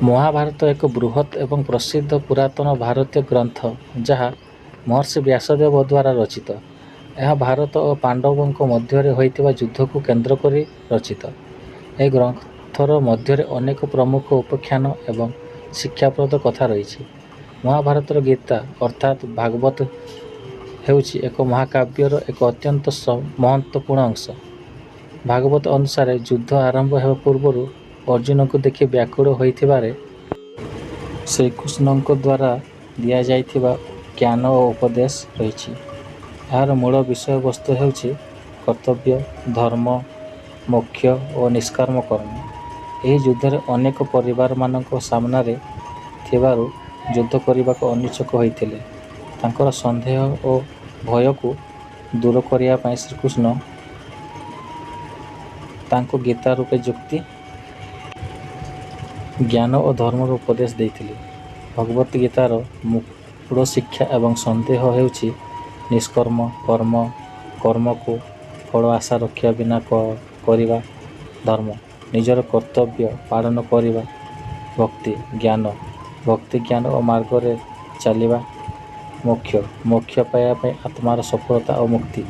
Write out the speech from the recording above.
ମହାଭାରତ ଏକ ବୃହତ୍ ଏବଂ ପ୍ରସିଦ୍ଧ ପୁରାତନ ଭାରତୀୟ ଗ୍ରନ୍ଥ ଯାହା ମହର୍ଷି ବ୍ୟାସଦେବ ଦ୍ୱାରା ରଚିତ। ଏହା ଭାରତ ଓ ପାଣ୍ଡବଙ୍କ ମଧ୍ୟରେ ହୋଇଥିବା ଯୁଦ୍ଧକୁ କେନ୍ଦ୍ର କରି ରଚିତ। ଏହି ଗ୍ରନ୍ଥର ମଧ୍ୟରେ ଅନେକ ପ୍ରମୁଖ ଉପାଖ୍ୟାନ ଏବଂ ଶିକ୍ଷାପ୍ରଦ କଥା ରହିଛି। ମହାଭାରତର ଗୀତା ଅର୍ଥାତ୍ ଭାଗବତ ହେଉଛି ଏକ ମହାକାବ୍ୟର ଏକ ଅତ୍ୟନ୍ତ ମହତ୍ତ୍ୱପୂର୍ଣ୍ଣ ଅଂଶ। ଭାଗବତ ଅନୁସାରେ ଯୁଦ୍ଧ ଆରମ୍ଭ ହେବା ପୂର୍ବରୁ ଅର୍ଜୁନଙ୍କୁ ଦେଖି ବ୍ୟାକୁଳ ହୋଇଥିବାରେ ଶ୍ରୀକୃଷ୍ଣଙ୍କ ଦ୍ୱାରା ଦିଆଯାଇଥିବା ଜ୍ଞାନ ଓ ଉପଦେଶ ରହିଛି। ଏହାର ମୂଳ ବିଷୟବସ୍ତୁ ହେଉଛି କର୍ତ୍ତବ୍ୟ, ଧର୍ମ, ମୋକ୍ଷ ଓ ନିଷ୍କାମ କର୍ମ। ଏହି ଯୁଦ୍ଧରେ ଅନେକ ପରିବାରମାନଙ୍କ ସାମ୍ନାରେ ଥିବାରୁ ଯୁଦ୍ଧ କରିବାକୁ ଅନିଚ୍ଛୁକ ହୋଇଥିଲେ। ତାଙ୍କର ସନ୍ଦେହ ଓ ଭୟକୁ ଦୂର କରିବା ପାଇଁ ଶ୍ରୀକୃଷ୍ଣ ତାଙ୍କୁ ଗୀତା ରୂପେ ଯୁକ୍ତି, ଜ୍ଞାନ ଓ ଧର୍ମର ଉପଦେଶ ଦେଇଥିଲେ। ଭଗବତ୍ ଗୀତାର ମୂଳ ଶିକ୍ଷା ଏବଂ ସନ୍ଦେହ ହେଉଛି ନିଷ୍କର୍ମ କର୍ମ, କର୍ମକୁ ଫଳ ଆଶା ରଖିବା ବିନା କରିବା ଧର୍ମ, ନିଜର କର୍ତ୍ତବ୍ୟ ପାଳନ କରିବା ଭକ୍ତି, ଜ୍ଞାନ, ଭକ୍ତି ଜ୍ଞାନ ଓ ମାର୍ଗରେ ଚାଲିବା ମୋକ୍ଷ, ମୋକ୍ଷ ପାଇବା ପାଇଁ ଆତ୍ମାର ସଫଳତା ଓ ମୁକ୍ତି।